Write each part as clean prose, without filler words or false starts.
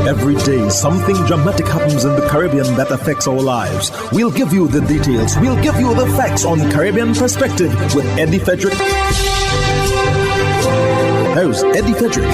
Every day, something dramatic happens in the Caribbean that affects our lives. We'll give you the details. We'll give you the facts on Caribbean Perspective with Eddie Frederick. Here's Eddie Frederick.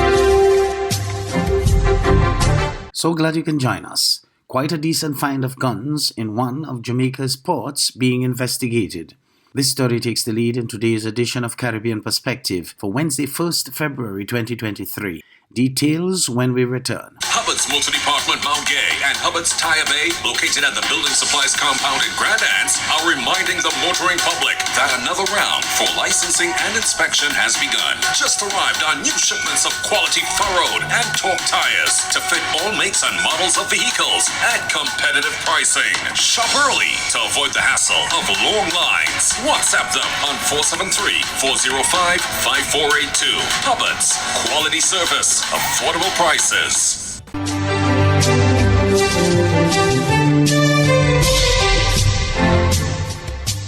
So glad you can join us. Quite a decent find of guns in one of Jamaica's ports being investigated. This story takes the lead in today's edition of Caribbean Perspective for Wednesday, 1st February 2023. Details when we return. Hubbard's Multi-Department Mount Gay and Hubbard's Tire Bay, located at the Building Supplies Compound in Grand Anse, are reminding the motoring public that another round for licensing and inspection has begun. Just arrived on new shipments of quality furrowed and torque tires to fit all makes and models of vehicles at competitive pricing. Shop early to avoid the hassle of long lines. WhatsApp them on 473-405-5482. Hubbard's, quality service, affordable prices.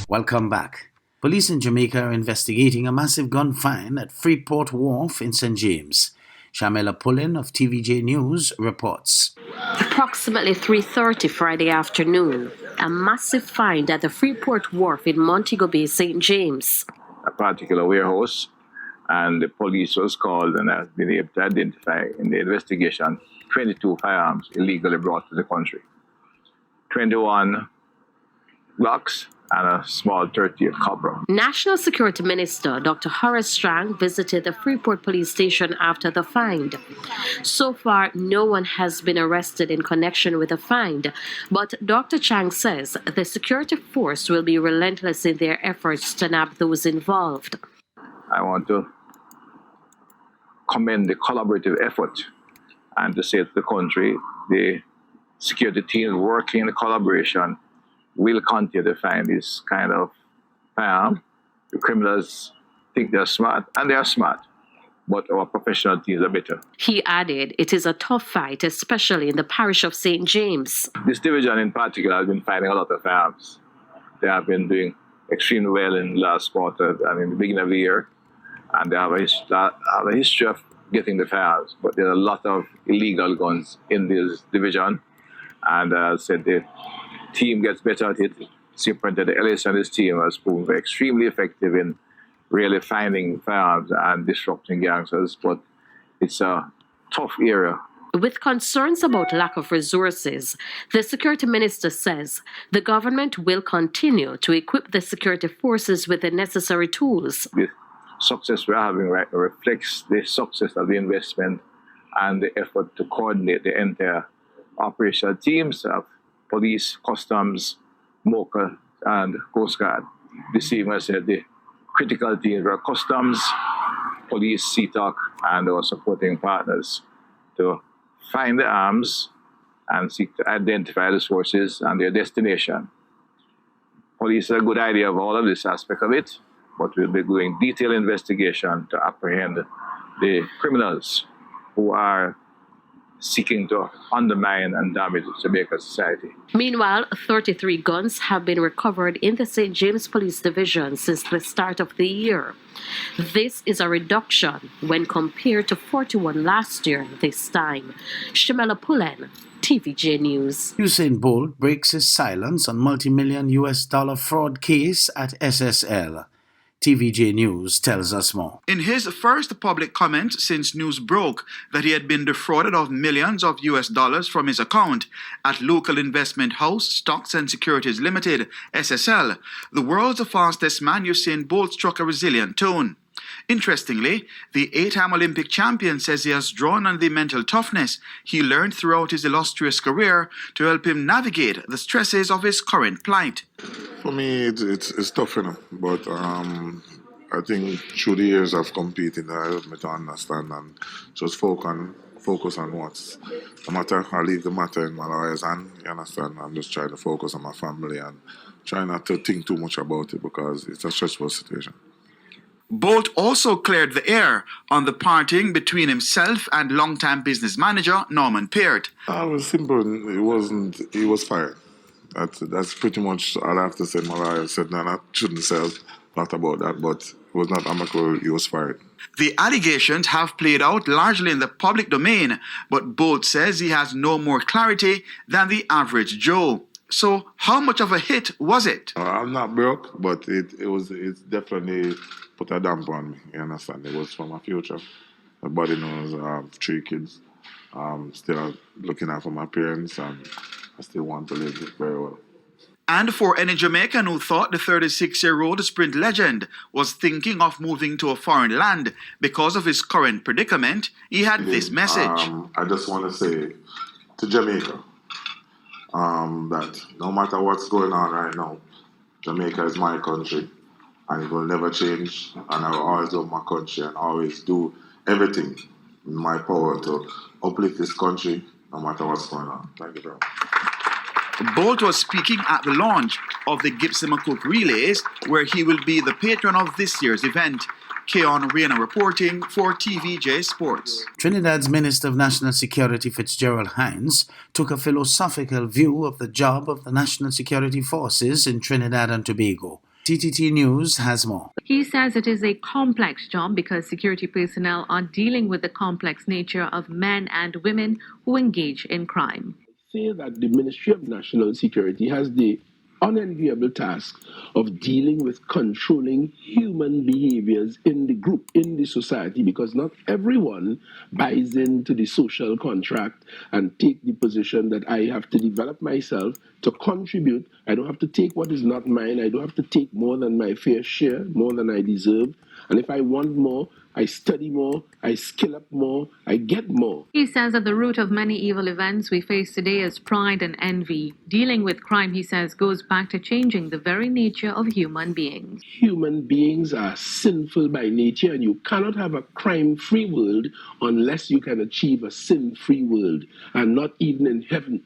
Welcome back. Police in Jamaica are investigating a massive gun find at Freeport Wharf in St. James. Shamela Pullen of TVJ News reports. Approximately 3:30 Friday afternoon, a massive find at the Freeport Wharf in Montego Bay, St. James. A particular warehouse, and the police was called and has been able to identify in the investigation 22 firearms illegally brought to the country. 21 Glocks and a small 38 Cobra. National Security Minister Dr. Horace Strang visited the Freeport police station after the find. So far, no one has been arrested in connection with the find, but Dr. Chang says the security force will be relentless in their efforts to nab those involved. I want to commend the collaborative effort and to say to the country, the security team working in collaboration will continue to find this kind of firearm. The criminals think they're smart, and they are smart, but our professional teams are better. He added, it is a tough fight, especially in the parish of St. James. This division in particular has been finding a lot of firearms. They have been doing extremely well in the last quarter and in the beginning of the year, and they have a history of getting the firearms, but there are a lot of illegal guns in this division, and as I said, the team gets better at it. Superintendent Ellis and his team has proven extremely effective in really finding firearms and disrupting gangsters, but it's a tough area. With concerns about lack of resources, the security minister says the government will continue to equip the security forces with the necessary tools. The success we're having right now reflects the success of the investment and the effort to coordinate the entire operational teams of police, customs, MOCA, and Coast Guard. This evening, I said the critical teams were customs, police, CTOC, and our supporting partners to find the arms and seek to identify the sources and their destination. Police have a good idea of all of this aspect of it, but we'll be doing detailed investigation to apprehend the criminals who are seeking to undermine and damage Jamaica society. Meanwhile, 33 guns have been recovered in the St. James Police Division since the start of the year. This is a reduction when compared to 41 last year this time. Shamela Pullen, TVJ News. Usain Bolt breaks his silence on multi-million US dollar fraud case at SSL. TVJ News tells us more. In his first public comment since news broke that he had been defrauded of millions of US dollars from his account at local investment house Stocks and Securities Limited, SSL, the world's fastest man Usain Bolt struck a resilient tone. Interestingly, the 8-time Olympic champion says he has drawn on the mental toughness he learned throughout his illustrious career to help him navigate the stresses of his current plight. For me, it's tough, but I think through the years of competing, I helped me to understand and just focus on what's the matter. I leave the matter in my lawyer's hand, you understand? I'm just trying to focus on my family and try not to think too much about it because it's a stressful situation. Bolt also cleared the air on the parting between himself and longtime business manager Norman Peart. It was simple. He was fired. That's pretty much all I have to say. My lawyer said, no, I shouldn't say a lot about that, but was not amicable use for it. The allegations have played out largely in the public domain, but Bolt says he has no more clarity than the average Joe. So how much of a hit was it? I'm not broke, but it definitely put a damper on me. You understand? It was for my future. My body knows I have 3 kids. Still looking out for my parents, and I still want to live very well. And for any Jamaican who thought the 36-year-old sprint legend was thinking of moving to a foreign land because of his current predicament, he had this message. I just want to say to Jamaica that no matter what's going on right now, Jamaica is my country, and it will never change. And I will always love my country and always do everything in my power to uplift this country, no matter what's going on. Thank you very much. Bolt was speaking at the launch of the Gibson McCook Relays, where he will be the patron of this year's event. Keon Reina reporting for TVJ Sports. Trinidad's Minister of National Security Fitzgerald Hines took a philosophical view of the job of the National Security Forces in Trinidad and Tobago. TTT News has more. He says it is a complex job because security personnel are dealing with the complex nature of men and women who engage in crime. Say that the Ministry of National Security has the unenviable task of dealing with controlling human behaviors in the group, in the society, because not everyone buys into the social contract and take the position that I have to develop myself to contribute. I don't have to take what is not mine. I don't have to take more than my fair share, more than I deserve. And if I want more, I study more, I skill up more, I get more. He says at the root of many evil events we face today is pride and envy. Dealing with crime, he says, goes back to changing the very nature of human beings. Human beings are sinful by nature, and you cannot have a crime-free world unless you can achieve a sin-free world, and not even in heaven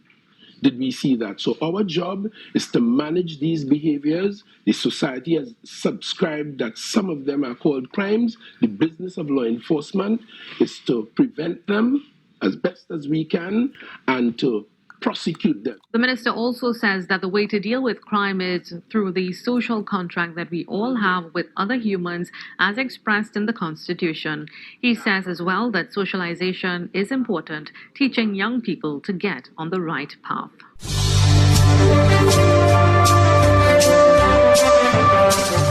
did we see that. So our job is to manage these behaviors. The society has subscribed that some of them are called crimes. The business of law enforcement is to prevent them as best as we can and to prosecute them. The minister also says that the way to deal with crime is through the social contract that we all have with other humans as expressed in the Constitution. He says as well that socialization is important, teaching young people to get on the right path.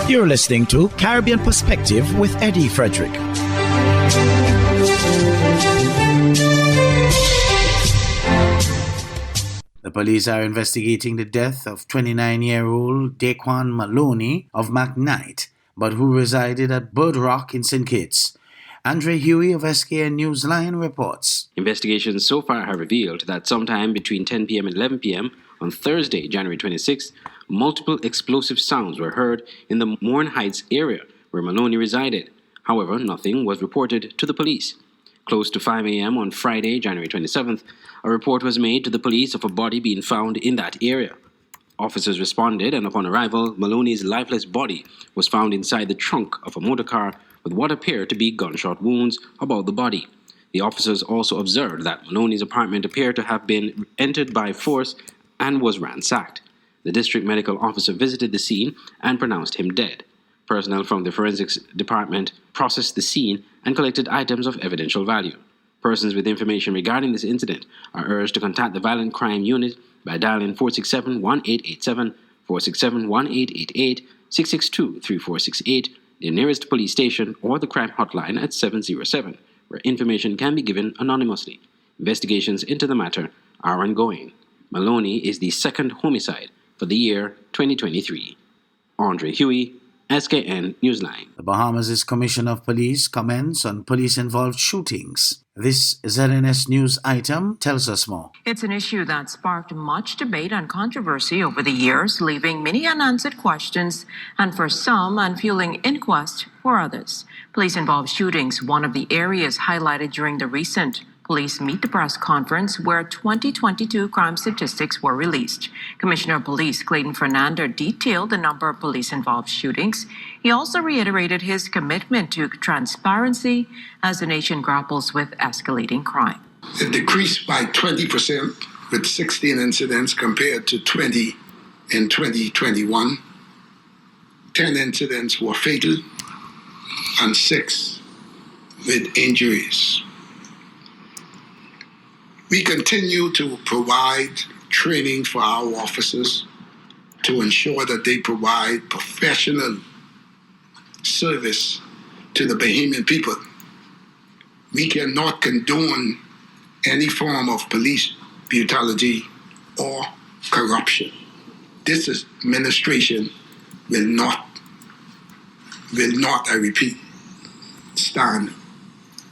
You're listening to Caribbean Perspective with Eddie Frederick. The police are investigating the death of 29-year-old Daquan Maloney of McKnight, but who resided at Bird Rock in St. Kitts. Andre Huey of SKN Newsline reports. Investigations so far have revealed that sometime between 10 p.m. and 11 p.m. on Thursday, January 26th, multiple explosive sounds were heard in the Morn Heights area where Maloney resided. However, nothing was reported to the police. Close to 5 a.m. on Friday, January 27th, a report was made to the police of a body being found in that area. Officers responded, and upon arrival, Maloney's lifeless body was found inside the trunk of a motor car with what appeared to be gunshot wounds about the body. The officers also observed that Maloney's apartment appeared to have been entered by force and was ransacked. The district medical officer visited the scene and pronounced him dead. Personnel from the forensics department processed the scene and collected items of evidential value. Persons with information regarding this incident are urged to contact the Violent Crime Unit by dialing 467-1887, 467-1888, 662-3468, the nearest police station, or the crime hotline at 707, where information can be given anonymously. Investigations into the matter are ongoing. Maloney is the second homicide for the year 2023. Andre Huey, SKN Newsline. The Bahamas' Commissioner of Police comments on police-involved shootings. This ZNS News item tells us more. It's an issue that sparked much debate and controversy over the years, leaving many unanswered questions and for some, unfueling inquest for others. Police-involved shootings, one of the areas highlighted during the recent Police Meet the Press conference where 2022 crime statistics were released. Commissioner of Police Clayton Fernando detailed the number of police-involved shootings. He also reiterated his commitment to transparency as the nation grapples with escalating crime. It decreased by 20% with 16 incidents compared to 20 in 2021. 10 incidents were fatal. and 6 with injuries. We continue to provide training for our officers to ensure that they provide professional service to the Bahamian people. We cannot condone any form of police brutality or corruption. This administration will not, I repeat, stand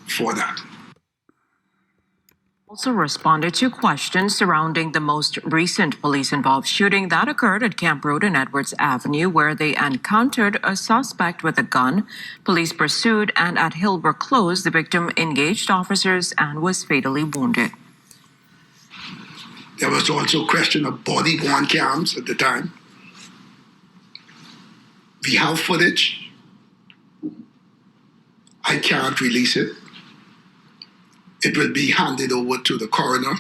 for that. Also responded to questions surrounding the most recent police-involved shooting that occurred at Camp Road and Edwards Avenue, where they encountered a suspect with a gun. Police pursued, and at Hilbrook Close, the victim engaged officers and was fatally wounded. There was also a question of body-worn cams at the time. We have footage. I can't release it. It will be handed over to the coroner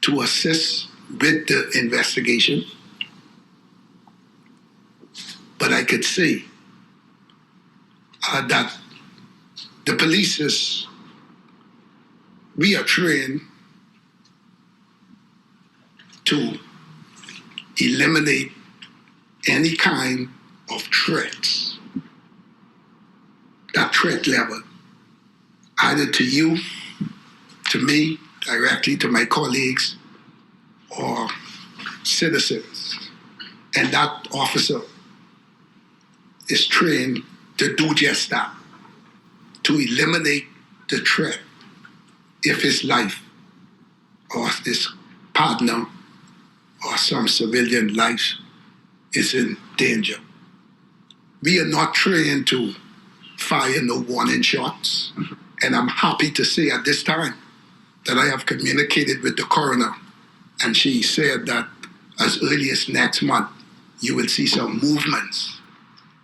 to assist with the investigation. But I could say that the police we are trained to eliminate any kind of threats. That threat level, either to you, to me, directly to my colleagues, or citizens. And that officer is trained to do just that, to eliminate the threat if his life or his partner or some civilian life is in danger. We are not trained to fire no warning shots. And I'm happy to say at this time that I have communicated with the coroner, and she said that as early as next month, you will see some movements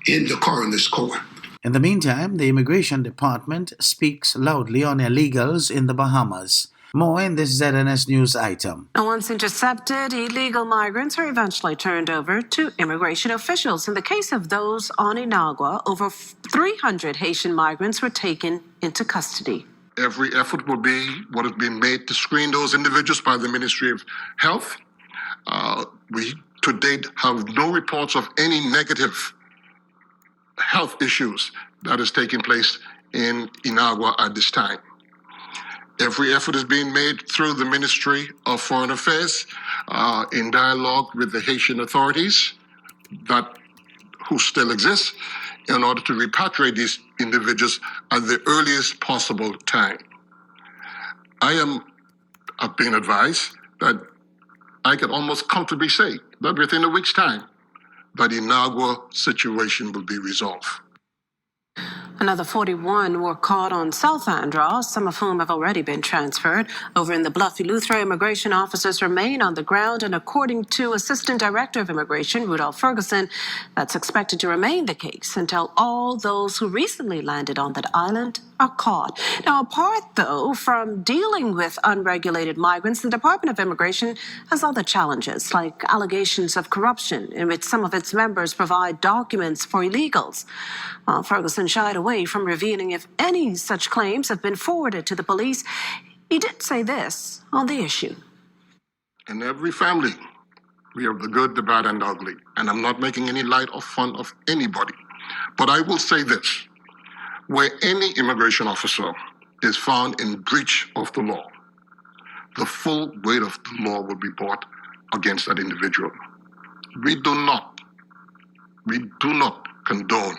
in the coroner's court. In the meantime, the Immigration Department speaks loudly on illegals in the Bahamas. More in this ZNS News item. Once intercepted, illegal migrants are eventually turned over to immigration officials. In the case of those on Inagua, over 300 Haitian migrants were taken into custody. Every effort will be what has been made to screen those individuals by the Ministry of Health. We, to date, have no reports of any negative health issues that is taking place in Inagua at this time. Every effort is being made through the Ministry of Foreign Affairs in dialogue with the Haitian authorities who still exist in order to repatriate these individuals at the earliest possible time. I've been advised that I can almost comfortably say that within a week's time, that the Inagua situation will be resolved. Another 41 were caught on South Andros, some of whom have already been transferred. Over in the Bluff Eleuthera, immigration officers remain on the ground, and according to Assistant Director of Immigration, Rudolph Ferguson, that's expected to remain the case until all those who recently landed on that island are caught. Now, apart, though, from dealing with unregulated migrants, the Department of Immigration has other challenges, like allegations of corruption, in which some of its members provide documents for illegals. While Ferguson shied away from revealing if any such claims have been forwarded to the police, he did say this on the issue. In every family, we have the good, the bad, and the ugly. And I'm not making any light or fun of anybody. But I will say this. Where any immigration officer is found in breach of the law, the full weight of the law will be brought against that individual. We do not condone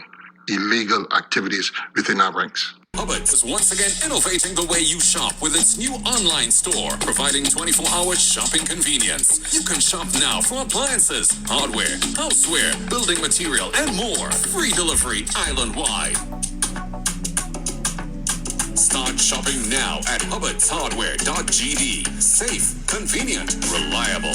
illegal activities within our ranks. Hubbard's is once again innovating the way you shop with its new online store, providing 24-hour shopping convenience. You can shop now for appliances, hardware, houseware, building material, and more. Free delivery island-wide. Start shopping now at hubbardshardware.gd. Safe, convenient, reliable.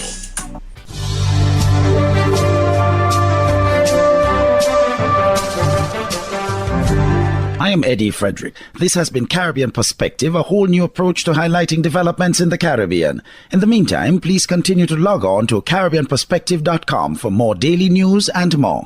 I am Eddie Frederick. This has been Caribbean Perspective, a whole new approach to highlighting developments in the Caribbean. In the meantime, please continue to log on to CaribbeanPerspective.com for more daily news and more.